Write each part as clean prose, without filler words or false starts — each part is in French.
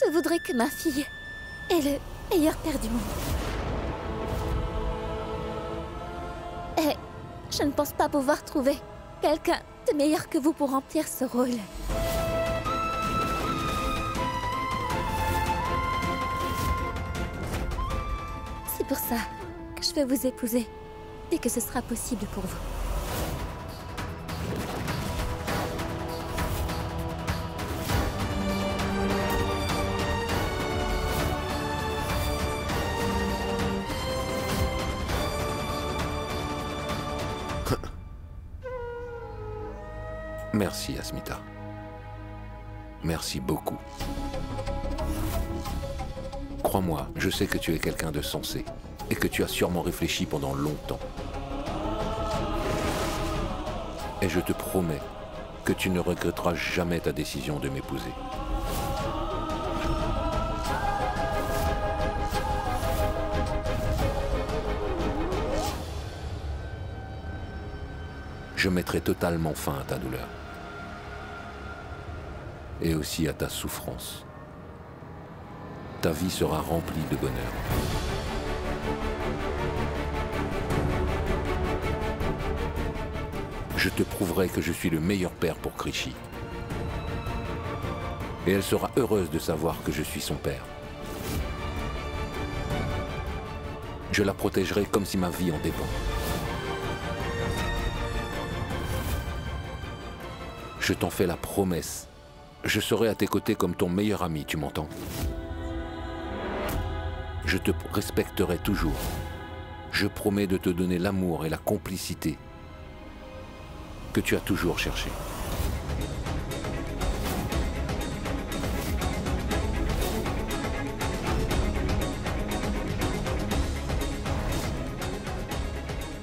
Je voudrais que ma fille ait le meilleur père du monde. Et je ne pense pas pouvoir trouver quelqu'un de meilleur que vous pour remplir ce rôle. C'est pour ça que je vais vous épouser dès que ce sera possible pour vous. Merci, Asmita. Merci beaucoup. Crois-moi, je sais que tu es quelqu'un de sensé et que tu as sûrement réfléchi pendant longtemps. Et je te promets que tu ne regretteras jamais ta décision de m'épouser. Je mettrai totalement fin à ta douleur. Et aussi à ta souffrance. Ta vie sera remplie de bonheur. Je te prouverai que je suis le meilleur père pour Krishi. Et elle sera heureuse de savoir que je suis son père. Je la protégerai comme si ma vie en dépend. Je t'en fais la promesse. Je serai à tes côtés comme ton meilleur ami, tu m'entends? Je te respecterai toujours. Je promets de te donner l'amour et la complicité que tu as toujours cherché.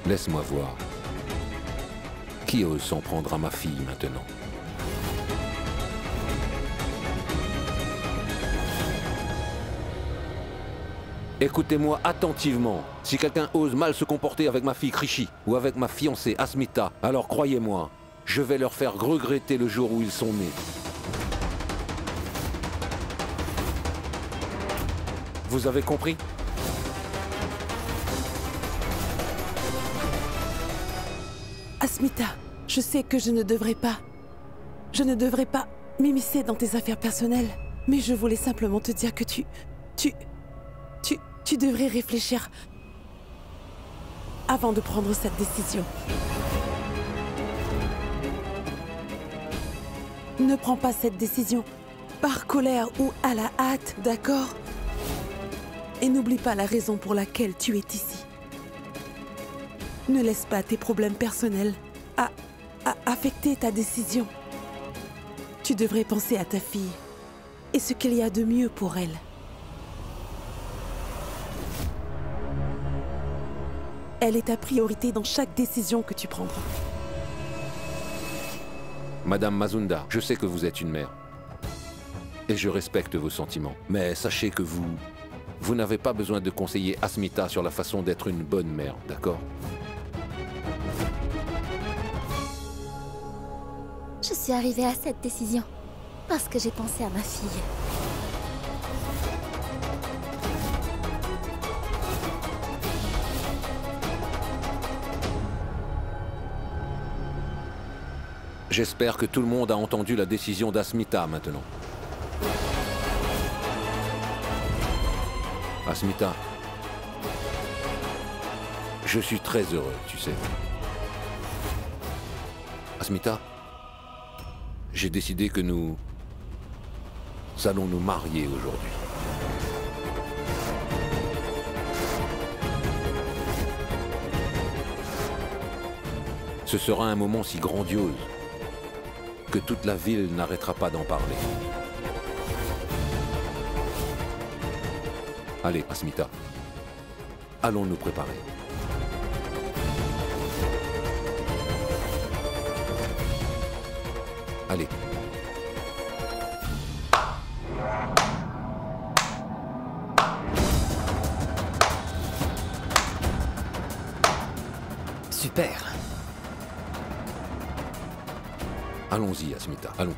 Laisse-moi voir. Qui ose s'en prendre à ma fille maintenant? Écoutez-moi attentivement. Si quelqu'un ose mal se comporter avec ma fille Krishi ou avec ma fiancée Asmita, alors croyez-moi, je vais leur faire regretter le jour où ils sont nés. Vous avez compris? Asmita, je sais que je ne devrais pas m'immiscer dans tes affaires personnelles, mais je voulais simplement te dire que tu devrais réfléchir avant de prendre cette décision. Ne prends pas cette décision par colère ou à la hâte, d'accord? Et n'oublie pas la raison pour laquelle tu es ici. Ne laisse pas tes problèmes personnels affecter ta décision. Tu devrais penser à ta fille et ce qu'il y a de mieux pour elle. Elle est ta priorité dans chaque décision que tu prendras. Madame Mazunda, je sais que vous êtes une mère. Et je respecte vos sentiments. Mais sachez que vous n'avez pas besoin de conseiller Asmita sur la façon d'être une bonne mère, d'accord? Je suis arrivée à cette décision parce que j'ai pensé à ma fille. J'espère que tout le monde a entendu la décision d'Asmita maintenant. Asmita, je suis très heureux, tu sais. Asmita, j'ai décidé que nous allons nous marier aujourd'hui. Ce sera un moment si grandiose que toute la ville n'arrêtera pas d'en parler. Allez, Asmita, allons nous préparer. Allez. Super. Allons-y, Asmita, allons.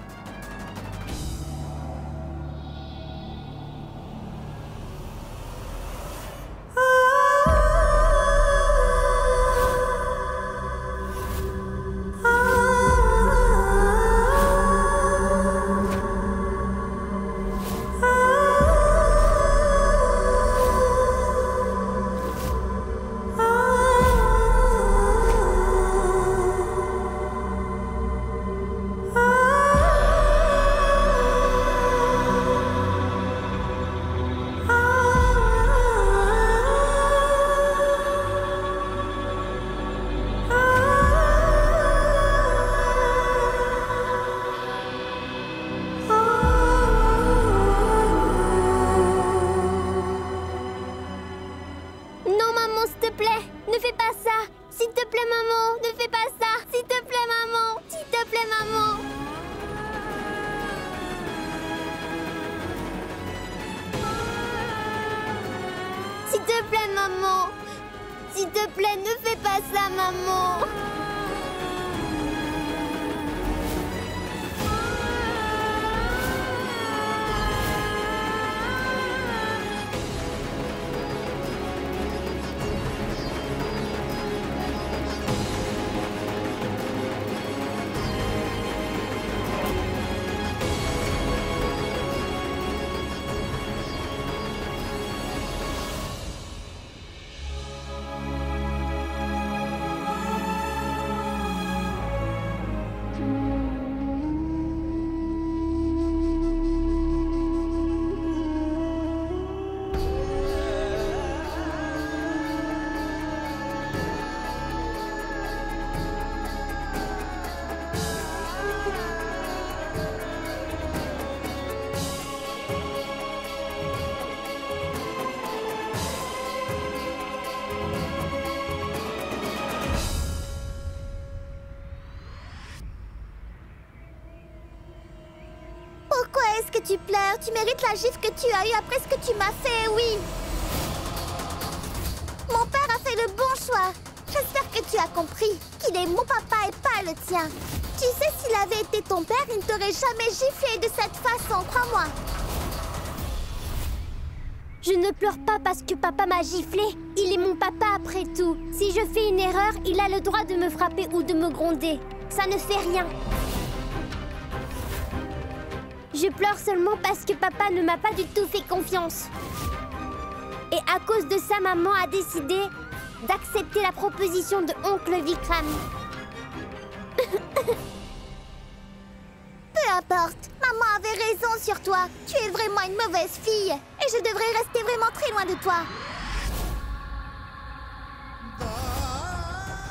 maman. S'il te plaît, ne fais pas ça, maman. Pourquoi est-ce que tu pleures? Tu mérites la gifle que tu as eue après ce que tu m'as fait, oui. Mon père a fait le bon choix. J'espère que tu as compris qu'il est mon papa et pas le tien. Tu sais, s'il avait été ton père, il ne t'aurait jamais giflé de cette façon, crois-moi. Je ne pleure pas parce que papa m'a giflé. Il est mon papa après tout. Si je fais une erreur, il a le droit de me frapper ou de me gronder. Ça ne fait rien. Je pleure seulement parce que papa ne m'a pas du tout fait confiance. Et à cause de ça, maman a décidé d'accepter la proposition de oncle Vikram. Peu importe, maman avait raison sur toi. Tu es vraiment une mauvaise fille. Et je devrais rester vraiment très loin de toi.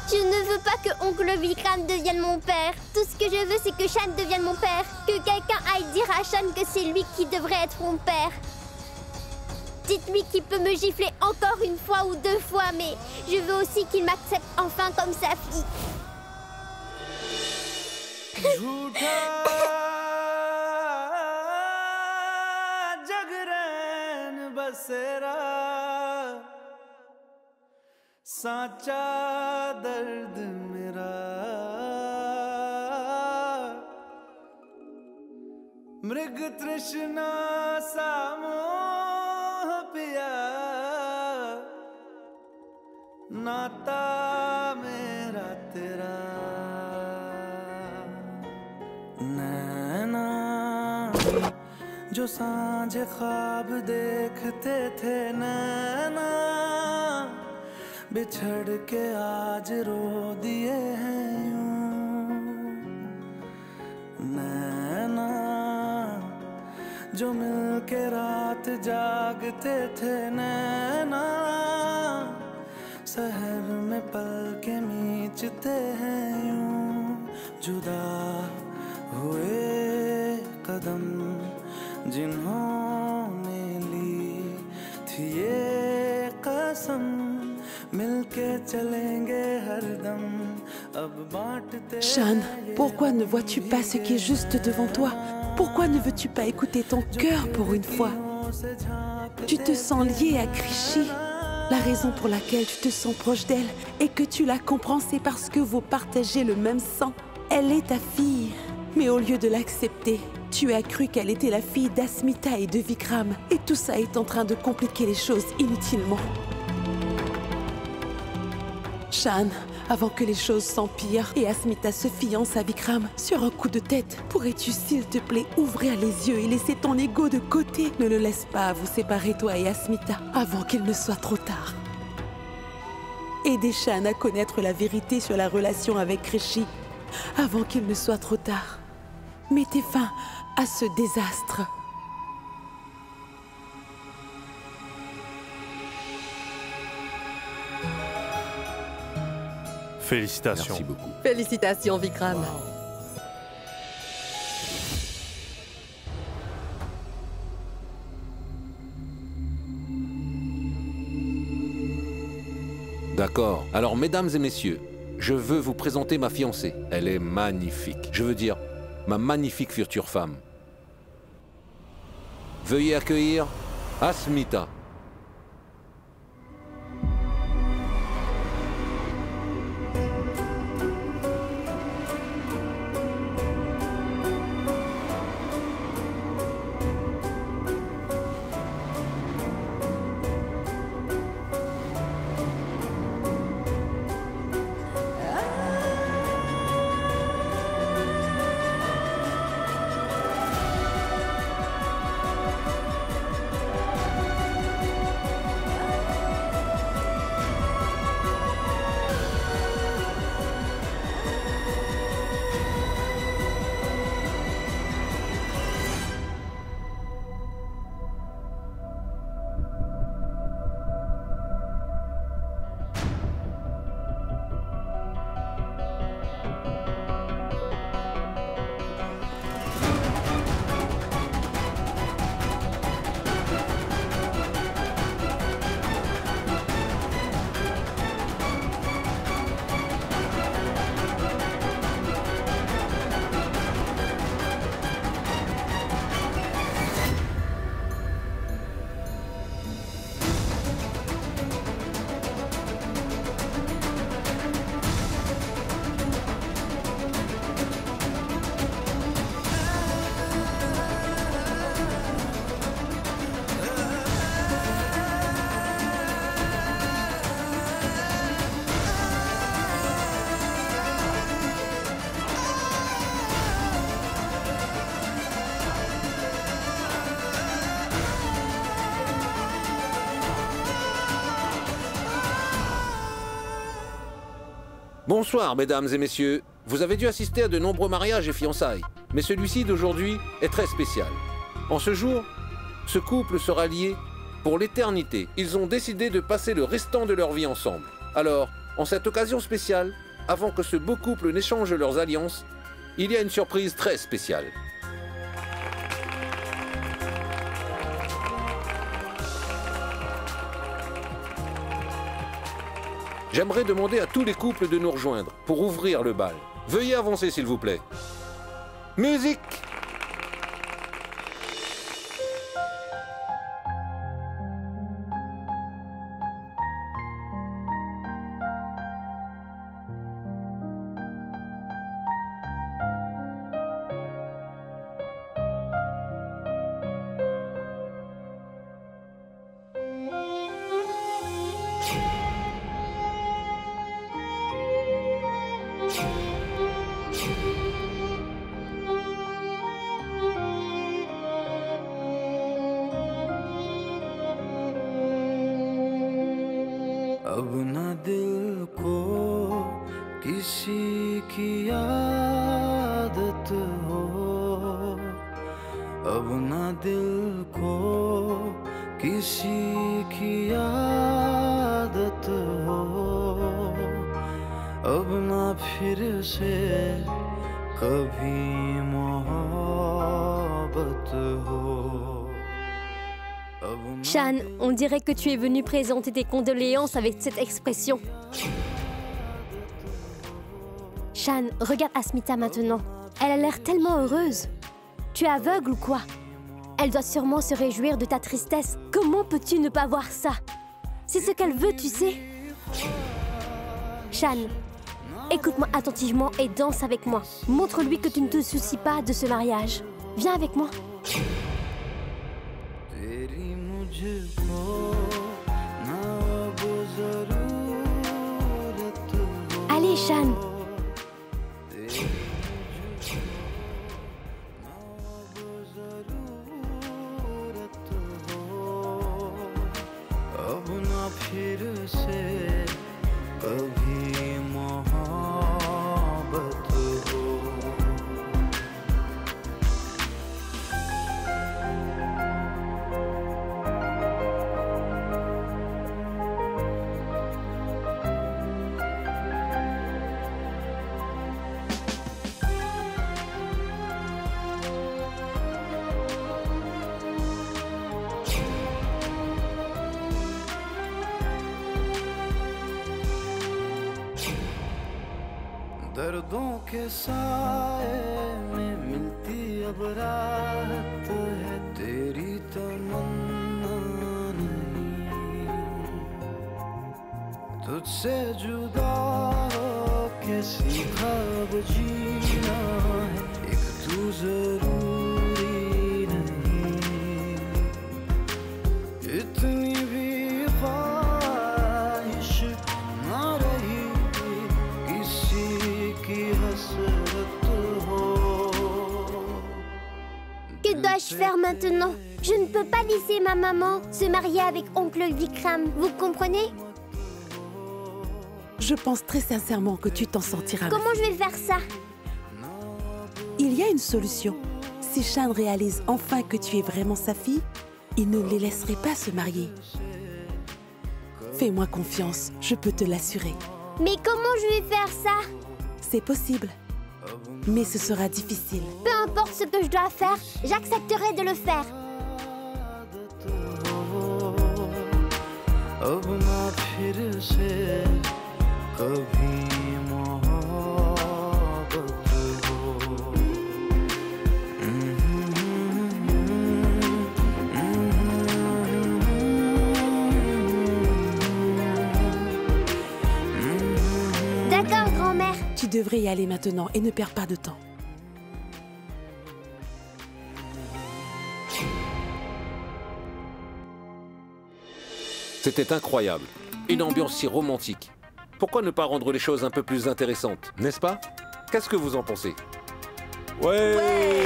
Je ne veux pas que oncle Vikram devienne mon père. Tout ce que je veux, c'est que Shan devienne mon père. Que quelqu'un aille dire à Shan que c'est lui qui devrait être mon père. Dites-lui qu'il peut me gifler encore une fois ou deux fois, mais je veux aussi qu'il m'accepte enfin comme sa fille. सांचा दर्द मेरा मृग तृष्णा सा मोह पिया नाता मेरा तेरा नैना जो सांझ ख्वाब देखते थे नैना बिछड़ के आज रो दिए हैं यूं नैना जो मिल के रात जागते थे नैना शहर में पल के मीचते हैं यूं जुदा हुए कदम जिन्होंने ली थी ये कसम Shan, pourquoi ne vois-tu pas ce qui est juste devant toi? Pourquoi ne veux-tu pas écouter ton cœur pour une fois? Tu te sens lié à Krishi. La raison pour laquelle tu te sens proche d'elle et que tu la comprends, c'est parce que vous partagez le même sang. Elle est ta fille. Mais au lieu de l'accepter, tu as cru qu'elle était la fille d'Asmita et de Vikram. Et tout ça est en train de compliquer les choses inutilement. Shan, avant que les choses s'empirent et Asmita se fiance à Vikram sur un coup de tête, pourrais-tu s'il te plaît ouvrir les yeux et laisser ton ego de côté? Ne le laisse pas vous séparer toi et Asmita avant qu'il ne soit trop tard. Aidez Shan à connaître la vérité sur la relation avec Krishi avant qu'il ne soit trop tard. Mettez fin à ce désastre. Félicitations. Merci beaucoup. Félicitations, Vikram. D'accord. Alors, mesdames et messieurs, je veux vous présenter ma fiancée. Elle est magnifique. Je veux dire, ma magnifique future femme. Veuillez accueillir Asmita. Bonsoir, mesdames et messieurs. Vous avez dû assister à de nombreux mariages et fiançailles, mais celui-ci d'aujourd'hui est très spécial. En ce jour, ce couple sera lié pour l'éternité. Ils ont décidé de passer le restant de leur vie ensemble. Alors, en cette occasion spéciale, avant que ce beau couple n'échange leurs alliances, il y a une surprise très spéciale. J'aimerais demander à tous les couples de nous rejoindre pour ouvrir le bal. Veuillez avancer, s'il vous plaît. Musique! अब न दिल को किसी की आदत हो, अब न दिल को किसी की आदत हो, अब न फिर से कभी मोहब्बत हो। Shan, on dirait que tu es venu présenter tes condoléances avec cette expression. Shan, regarde Asmita maintenant. Elle a l'air tellement heureuse. Tu es aveugle ou quoi? Elle doit sûrement se réjouir de ta tristesse. Comment peux-tu ne pas voir ça? C'est ce qu'elle veut, tu sais. Shan, écoute-moi attentivement et danse avec moi. Montre-lui que tu ne te soucies pas de ce mariage. Viens avec moi. Allez, Shan. दर्दों के साए में मिलती अब राहत है, तेरी तमन्ना नहीं। तुझसे जुदा हो के सीखा अब जीना है, एक तू जरूरी नहीं। इतनी भी ख्वाहिश ना रही किसी की हसरत हो। Que dois-je faire maintenant? Je ne peux pas laisser ma maman se marier avec oncle Vikram, vous comprenez? Je pense très sincèrement que tu t'en sortiras. Comment je vais faire ça? Il y a une solution. Si Shan réalise enfin que tu es vraiment sa fille, il ne les laisserait pas se marier. Fais-moi confiance, je peux te l'assurer. Mais comment je vais faire ça? C'est possible, mais ce sera difficile. Peu importe ce que je dois faire, j'accepterai de le faire. अब ना फिर से कभी मोहब्बत हो। D'accord, grand-mère. Tu devrais y aller maintenant et ne perds pas de temps. C'était incroyable. Une ambiance si romantique. Pourquoi ne pas rendre les choses un peu plus intéressantes, n'est-ce pas? Qu'est-ce que vous en pensez? Ouais,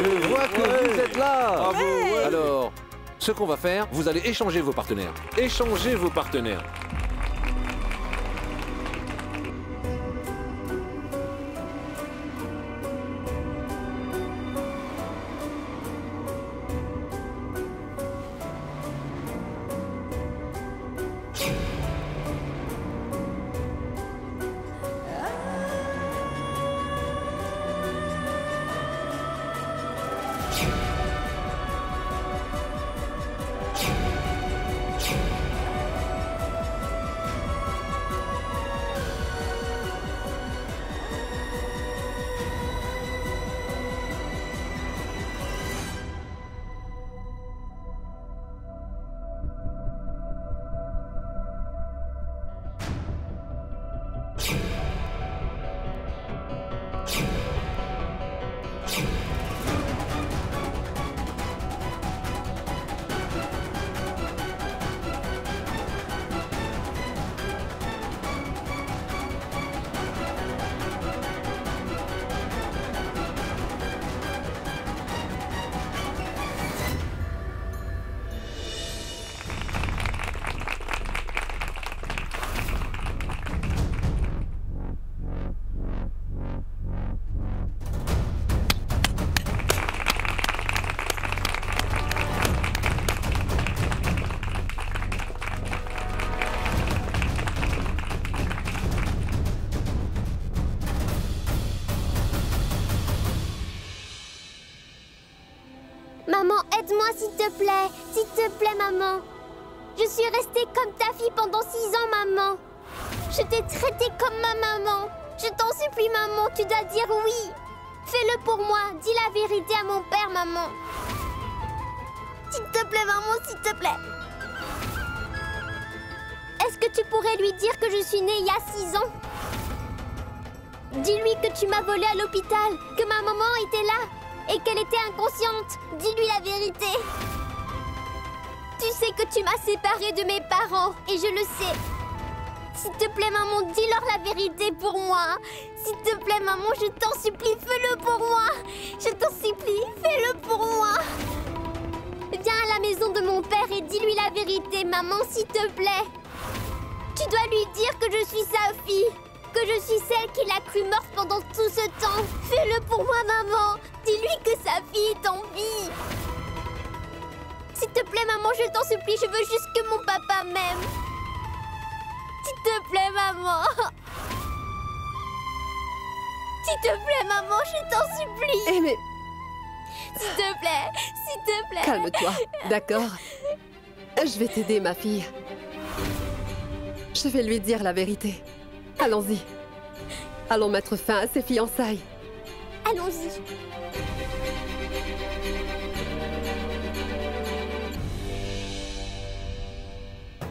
Je vois que vous êtes là. Bravo, ouais. Alors, ce qu'on va faire, vous allez échanger vos partenaires. Échangez vos partenaires. Maman, aide-moi s'il te plaît. S'il te plaît, maman. Je suis restée comme ta fille pendant 6 ans, maman. Je t'ai traitée comme ma maman. Je t'en supplie, maman, tu dois dire oui. Fais-le pour moi. Dis la vérité à mon père, maman. S'il te plaît, maman, s'il te plaît. Est-ce que tu pourrais lui dire que je suis née il y a 6 ans? Dis-lui que tu m'as volée à l'hôpital, que ma maman était là et qu'elle était inconsciente. Dis-lui la vérité. Tu sais que tu m'as séparée de mes parents et je le sais. S'il te plaît, maman, dis-leur la vérité pour moi. S'il te plaît, maman, je t'en supplie, fais-le pour moi. Je t'en supplie, fais-le pour moi. Viens à la maison de mon père et dis-lui la vérité, maman, s'il te plaît. Tu dois lui dire que je suis sa fille, que je suis celle qui l'a cru morte pendant tout ce temps. Fais-le pour moi, maman. Dis-lui que sa fille est en vie. S'il te plaît, maman, je t'en supplie, je veux juste que mon papa m'aime. S'il te plaît, maman. S'il te plaît, maman, je t'en supplie. Eh mais... S'il te plaît, s'il te plaît. Calme-toi, d'accord? Je vais t'aider, ma fille. Je vais lui dire la vérité. Allons-y. Allons mettre fin à ces fiançailles. Allons-y.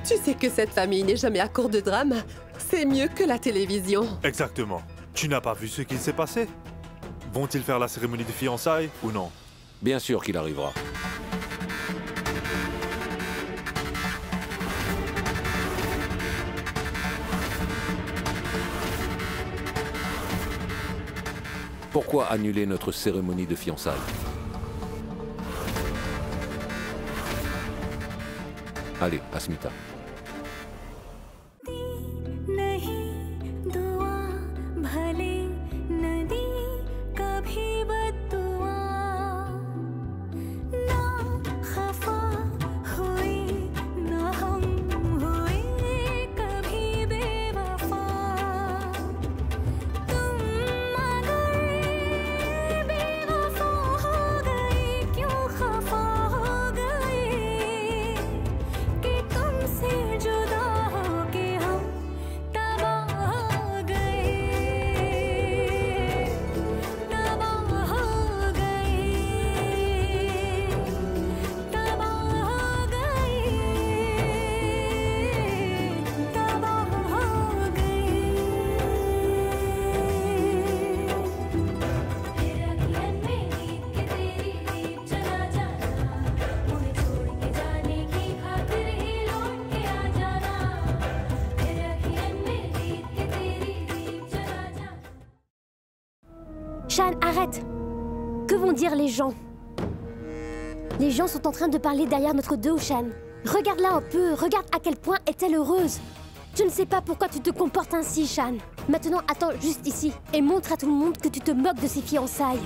Tu sais que cette famille n'est jamais à court de drame. C'est mieux que la télévision. Exactement. Tu n'as pas vu ce qu'il s'est passé? Vont-ils faire la cérémonie de fiançailles ou non? Bien sûr qu'il arrivera. Pourquoi annuler notre cérémonie de fiançailles? Allez, Asmita. Shan, arrête! Que vont dire les gens? Les gens sont en train de parler derrière notre dos, Shan. Regarde-la un peu, regarde à quel point est-elle heureuse. Je ne sais pas pourquoi tu te comportes ainsi, Shan. Maintenant, attends juste ici et montre à tout le monde que tu te moques de ses fiançailles.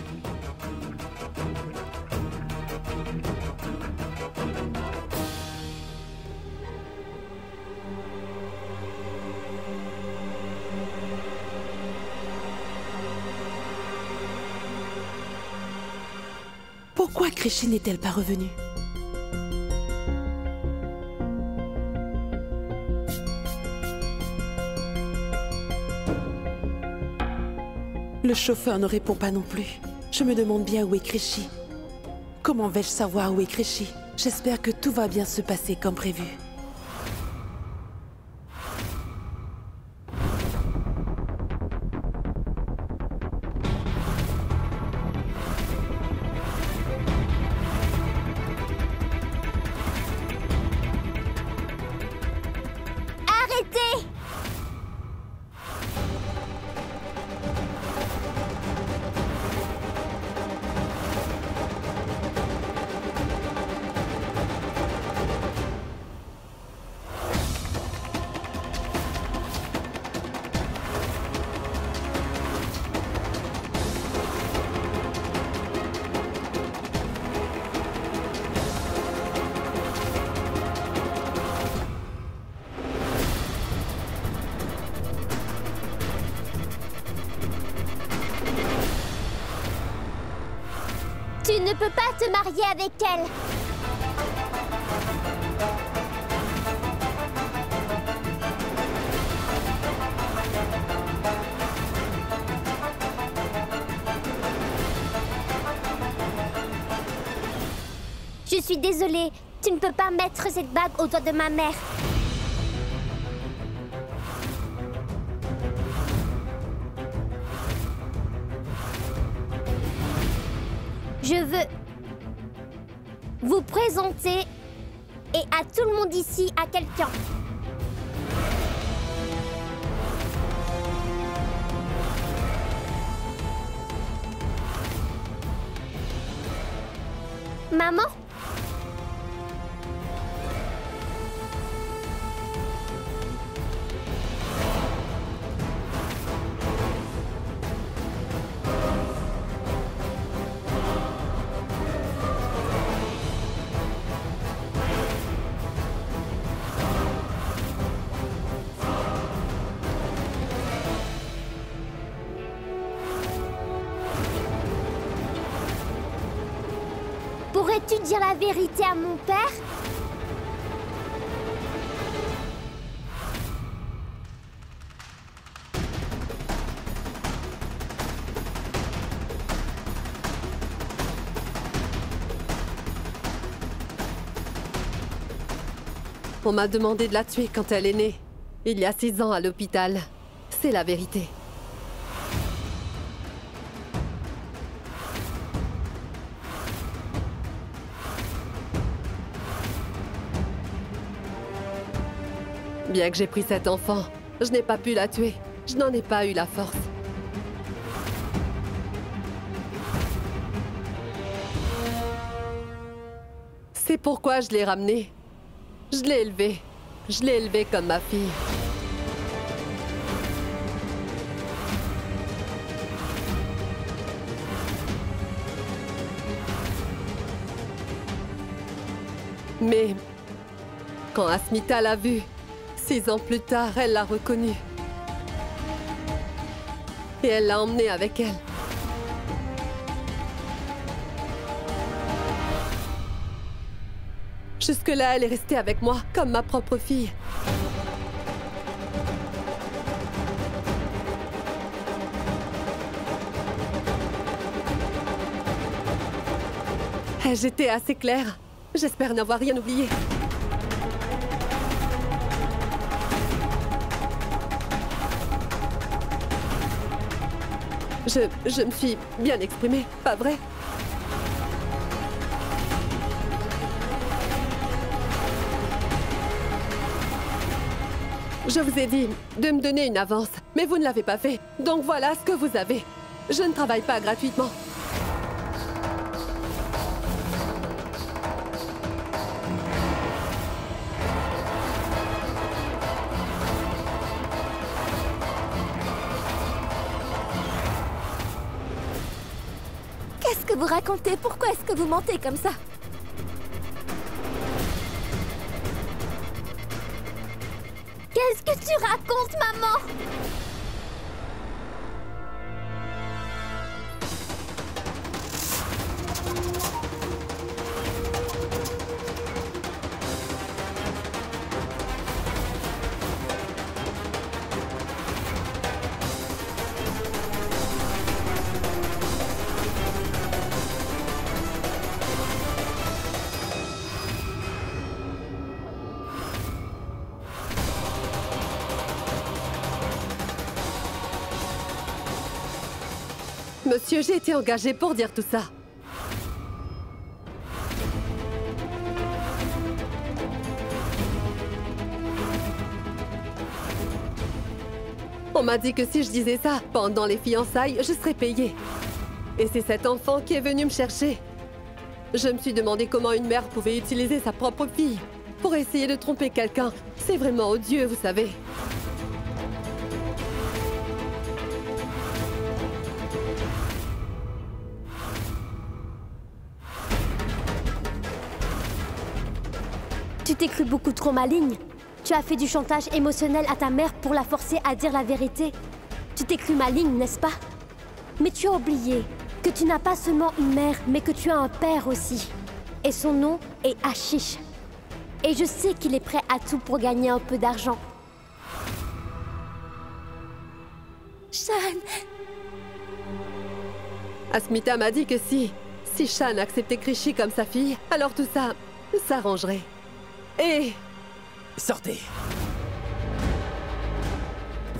Pourquoi Krishi n'est-elle pas revenue? Le chauffeur ne répond pas non plus. Je me demande bien où est Krishi. Comment vais-je savoir où est Krishi? J'espère que tout va bien se passer comme prévu. Arrêtez! ne peux pas te marier avec elle. Je suis désolée, tu ne peux pas mettre cette bague au doigt de ma mère. Je veux vous présenter et à tout le monde ici à quelqu'un. Maman? Pourrais-tu dire la vérité à mon père? On m'a demandé de la tuer quand elle est née. Il y a 6 ans à l'hôpital. C'est la vérité. Bien que j'ai pris cet enfant, je n'ai pas pu la tuer. Je n'en ai pas eu la force. C'est pourquoi je l'ai ramenée. Je l'ai élevée. Je l'ai élevée comme ma fille. Mais quand Asmita l'a vue, 6 ans plus tard, elle l'a reconnue. Et elle l'a emmenée avec elle. Jusque-là, elle est restée avec moi, comme ma propre fille. J'étais assez claire. J'espère n'avoir rien oublié. Je me suis bien exprimée, pas vrai? Je vous ai dit de me donner une avance, mais vous ne l'avez pas fait. Donc voilà ce que vous avez. Je ne travaille pas gratuitement. Qu'est-ce que vous racontez? Pourquoi est-ce que vous mentez comme ça? Qu'est-ce que tu racontes, maman? Monsieur, j'ai été engagée pour dire tout ça. On m'a dit que si je disais ça pendant les fiançailles, je serais payée. Et c'est cet enfant qui est venu me chercher. Je me suis demandé comment une mère pouvait utiliser sa propre fille pour essayer de tromper quelqu'un. C'est vraiment odieux, vous savez. Tu t'es cru beaucoup trop maligne. Tu as fait du chantage émotionnel à ta mère pour la forcer à dire la vérité. Tu t'es cru maligne, n'est-ce pas? Mais tu as oublié que tu n'as pas seulement une mère, mais que tu as un père aussi. Et son nom est Ashish. Et je sais qu'il est prêt à tout pour gagner un peu d'argent. Shan, Asmita m'a dit que si Shan acceptait Krishi comme sa fille, alors tout ça s'arrangerait. Et... Sortez.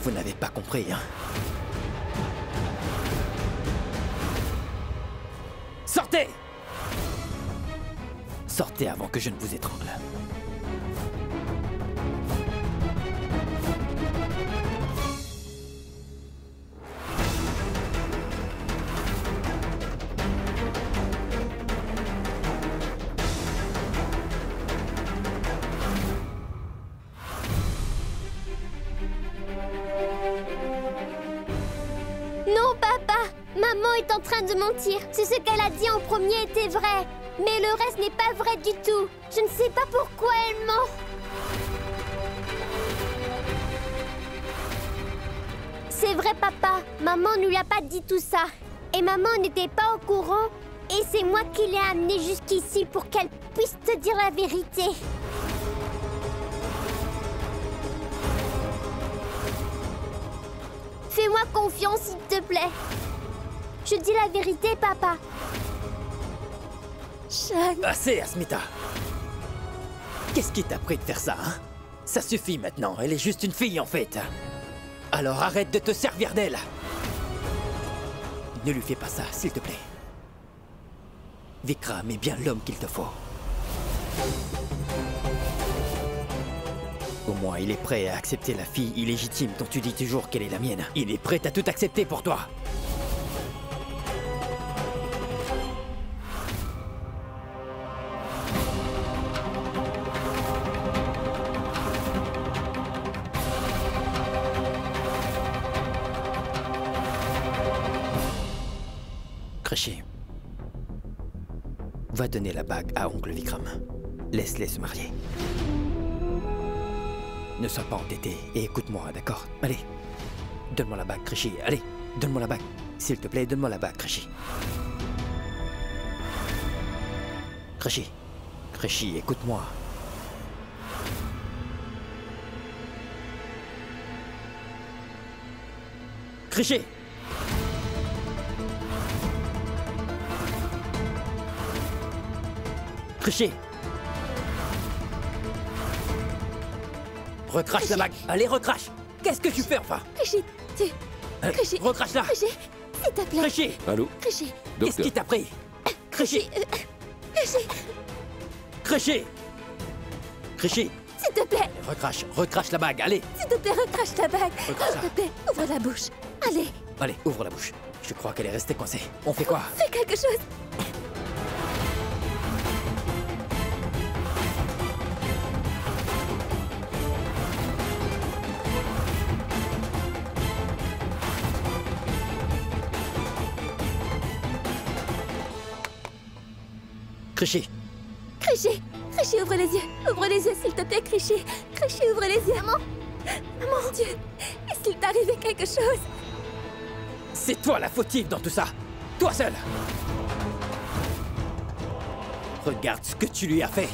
Vous n'avez pas compris, hein? Sortez! Sortez avant que je ne vous étrangle. Non, papa! Maman est en train de mentir. C'est ce qu'elle a dit en premier était vrai. Mais le reste n'est pas vrai du tout. Je ne sais pas pourquoi elle ment. C'est vrai, papa. Maman ne lui a pas dit tout ça. Et maman n'était pas au courant. Et c'est moi qui l'ai amenée jusqu'ici pour qu'elle puisse te dire la vérité. Fais-moi confiance, s'il te plaît. Je dis la vérité, papa. Shan, Assez, Asmita. Qu'est-ce qui t'a pris de faire ça, hein? Ça suffit maintenant, elle est juste une fille en fait. Alors arrête de te servir d'elle. Ne lui fais pas ça, s'il te plaît. Vikram est bien l'homme qu'il te faut. Au moins, il est prêt à accepter la fille illégitime dont tu dis toujours qu'elle est la mienne. Il est prêt à tout accepter pour toi. Krishi, va donner la bague à oncle Vikram. Laisse-les se marier. Ne sois pas entêté et écoute-moi, d'accord? Allez, donne-moi la bague, Krishi. Allez, donne-moi la bague. S'il te plaît, donne-moi la bague, Krishi. Krishi, Krishi, écoute-moi. Krishi! Krishi! Recrache la bague! Allez, recrache! Qu'est-ce que tu fais enfin? Krishi, Krishi, Recrache-la! Krishi, s'il te plaît. Krishi! Allô? Krishi, Qu'est-ce Docteur. qui t'a pris? Krishi! Krishi, Krishi! Krishi! s'il te plaît. Recrache la bague, allez! S'il te plaît, recrache ta bague. Recrache-la. S'il te plaît, ouvre la bouche. Allez, Allez, ouvre la bouche. Je crois qu'elle est restée coincée. On fait quoi? fais quelque chose. Krishi! Krishi, Krishi, ouvre les yeux. Ouvre les yeux, s'il te plaît, Krishi. Krishi, ouvre les yeux. Maman, mon Dieu, est-ce qu'il t'est arrivé quelque chose? C'est toi la fautive dans tout ça! Toi seul! Regarde ce que tu lui as fait!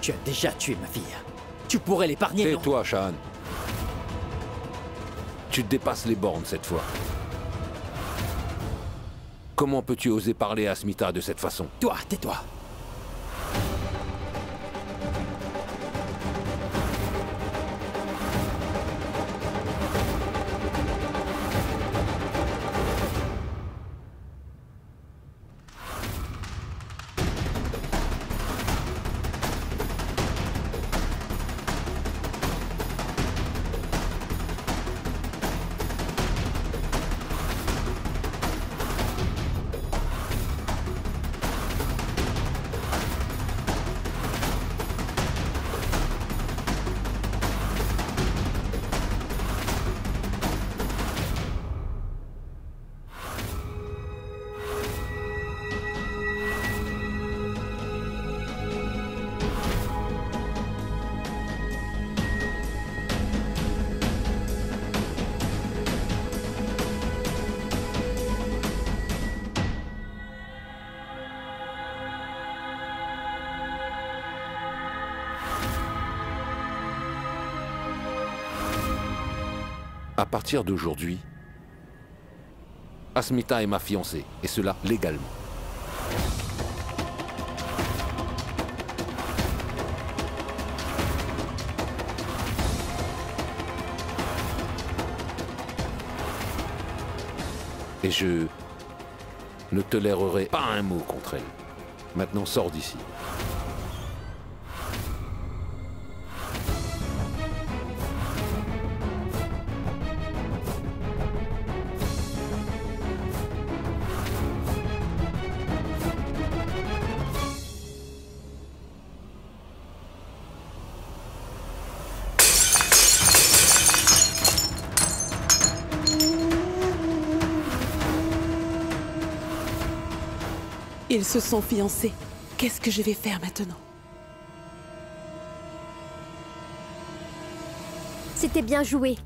Tu as déjà tué ma fille. Tu pourrais l'épargner, non? Tais-toi, Shan. Tu dépasses les bornes cette fois. Comment peux-tu oser parler à Asmita de cette façon? Toi, tais-toi! À partir d'aujourd'hui, Asmita est ma fiancée, et cela légalement. Et je ne tolérerai pas un mot contre elle. Maintenant, sors d'ici. Ils se sont fiancés. Qu'est-ce que je vais faire maintenant? C'était bien joué.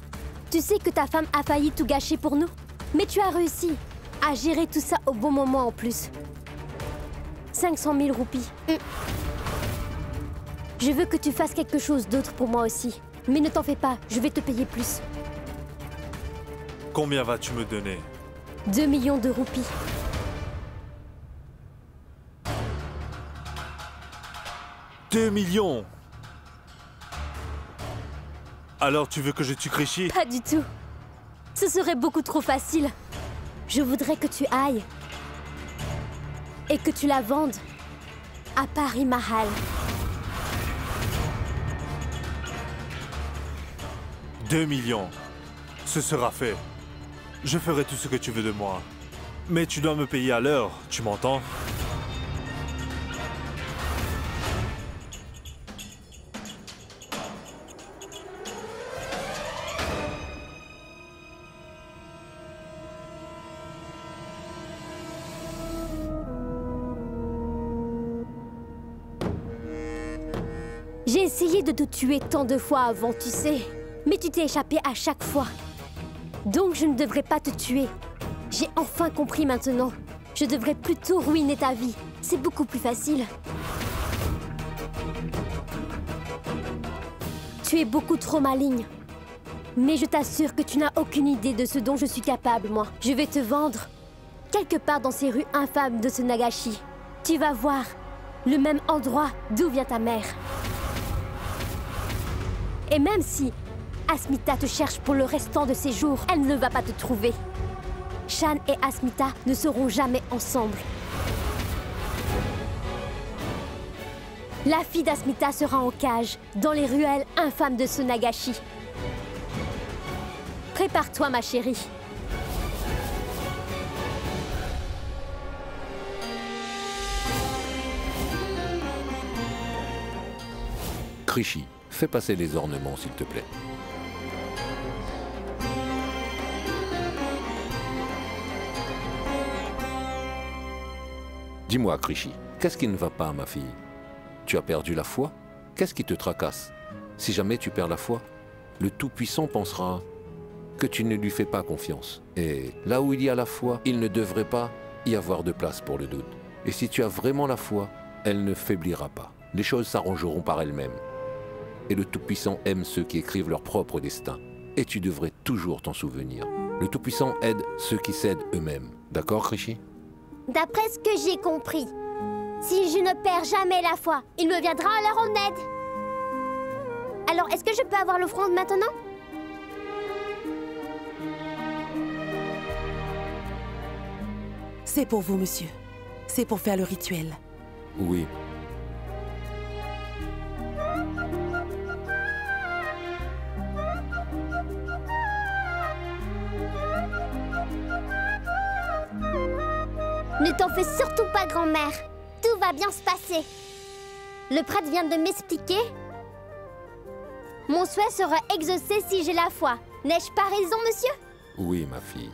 Tu sais que ta femme a failli tout gâcher pour nous. Mais tu as réussi à gérer tout ça au bon moment en plus. 500 000 roupies. Je veux que tu fasses quelque chose d'autre pour moi aussi. Mais ne t'en fais pas, je vais te payer plus. Combien vas-tu me donner? 2 millions de roupies. 2 millions. Alors tu veux que je tue Krishi? Pas du tout. Ce serait beaucoup trop facile. Je voudrais que tu ailles et que tu la vendes à Paris Mahal. 2 millions. Ce sera fait. Je ferai tout ce que tu veux de moi. Mais tu dois me payer à l'heure, tu m'entends? J'ai essayé de te tuer tant de fois avant, tu sais. Mais tu t'es échappé à chaque fois. Donc je ne devrais pas te tuer. J'ai enfin compris maintenant. Je devrais plutôt ruiner ta vie. C'est beaucoup plus facile. Tu es beaucoup trop maligne. Mais je t'assure que tu n'as aucune idée de ce dont je suis capable, moi. Je vais te vendre quelque part dans ces rues infâmes de ce Nagashi. Tu vas voir le même endroit d'où vient ta mère. Et même si Asmita te cherche pour le restant de ses jours, elle ne va pas te trouver. Shan et Asmita ne seront jamais ensemble. La fille d'Asmita sera en cage, dans les ruelles infâmes de ce Nagashi. Prépare-toi, ma chérie. Krishi, fais passer les ornements, s'il te plaît. Dis-moi, Krishi, qu'est-ce qui ne va pas, ma fille? Tu as perdu la foi? Qu'est-ce qui te tracasse? Si jamais tu perds la foi, le Tout-Puissant pensera que tu ne lui fais pas confiance. Et là où il y a la foi, il ne devrait pas y avoir de place pour le doute. Et si tu as vraiment la foi, elle ne faiblira pas. Les choses s'arrangeront par elles-mêmes. Et le Tout-Puissant aime ceux qui écrivent leur propre destin. Et tu devrais toujours t'en souvenir. Le Tout-Puissant aide ceux qui cèdent eux-mêmes. D'accord, Krishi? D'après ce que j'ai compris, si je ne perds jamais la foi, il me viendra alors en aide. Alors, est-ce que je peux avoir l'offrande maintenant? C'est pour vous, monsieur. C'est pour faire le rituel. Oui. Ne t'en fais surtout pas, grand-mère. Tout va bien se passer. Le prêtre vient de m'expliquer. Mon souhait sera exaucé si j'ai la foi. N'ai-je pas raison, monsieur? Oui, ma fille.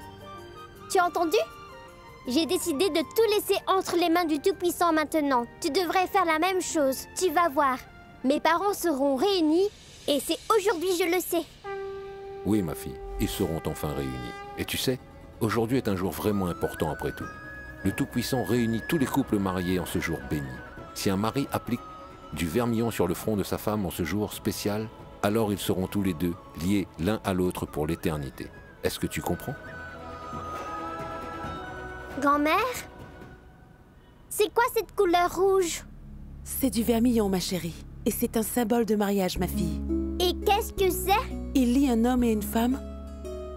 Tu as entendu? J'ai décidé de tout laisser entre les mains du Tout-Puissant maintenant. Tu devrais faire la même chose. Tu vas voir. Mes parents seront réunis et c'est aujourd'hui, je le sais. Oui, ma fille, ils seront enfin réunis. Et tu sais, aujourd'hui est un jour vraiment important après tout. Le Tout-Puissant réunit tous les couples mariés en ce jour béni. Si un mari applique du vermillon sur le front de sa femme en ce jour spécial, alors ils seront tous les deux liés l'un à l'autre pour l'éternité. Est-ce que tu comprends? Grand-mère? C'est quoi cette couleur rouge? C'est du vermillon, ma chérie. Et c'est un symbole de mariage, ma fille. Et qu'est-ce que c'est? Il lie un homme et une femme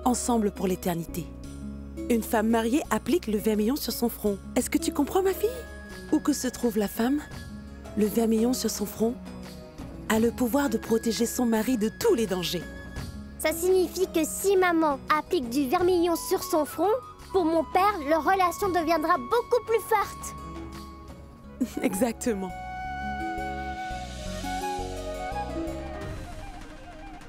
ensemble pour l'éternité. Une femme mariée applique le vermillon sur son front. Est-ce que tu comprends, ma fille? Où que se trouve la femme, le vermillon sur son front a le pouvoir de protéger son mari de tous les dangers. Ça signifie que si maman applique du vermillon sur son front, pour mon père, leur relation deviendra beaucoup plus forte. Exactement.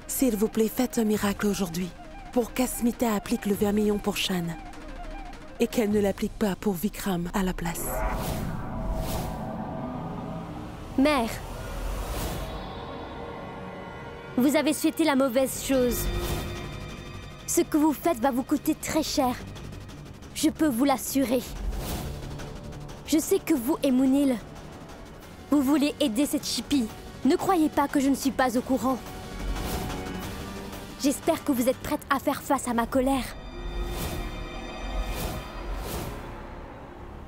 S'il vous plaît, faites un miracle aujourd'hui pour qu'Asmita applique le vermillon pour Shan et qu'elle ne l'applique pas pour Vikram à la place. Mère, vous avez souhaité la mauvaise chose. Ce que vous faites va vous coûter très cher. Je peux vous l'assurer. Je sais que vous et Moonil, vous voulez aider cette chipie. Ne croyez pas que je ne suis pas au courant. J'espère que vous êtes prête à faire face à ma colère.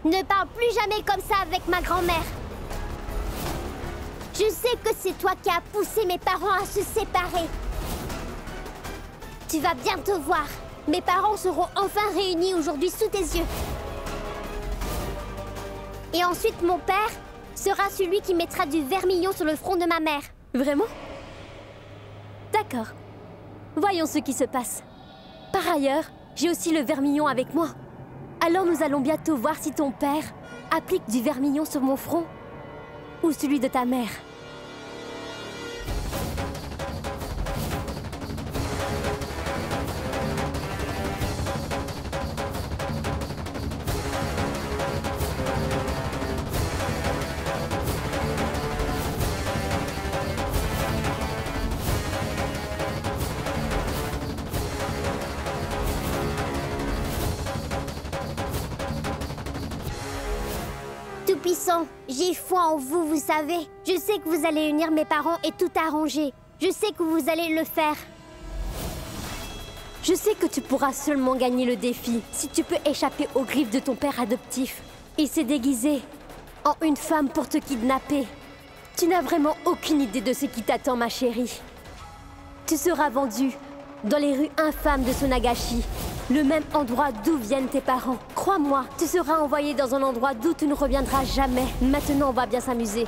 Ne parle plus jamais comme ça avec ma grand-mère. Je sais que c'est toi qui as poussé mes parents à se séparer. Tu vas bientôt voir. Mes parents seront enfin réunis aujourd'hui sous tes yeux. Et ensuite, mon père sera celui qui mettra du vermillon sur le front de ma mère. Vraiment? D'accord. Voyons ce qui se passe. Par ailleurs, j'ai aussi le vermillon avec moi. Alors nous allons bientôt voir si ton père applique du vermillon sur mon front ou celui de ta mère. Tout-Puissant, j'ai foi en vous, vous savez. Je sais que vous allez unir mes parents et tout arranger. Je sais que vous allez le faire. Je sais que tu pourras seulement gagner le défi si tu peux échapper aux griffes de ton père adoptif. Il s'est déguisé en une femme pour te kidnapper. Tu n'as vraiment aucune idée de ce qui t'attend, ma chérie. Tu seras vendue dans les rues infâmes de Sonagashi, le même endroit d'où viennent tes parents. Crois-moi, tu seras envoyé dans un endroit d'où tu ne reviendras jamais. Maintenant, on va bien s'amuser.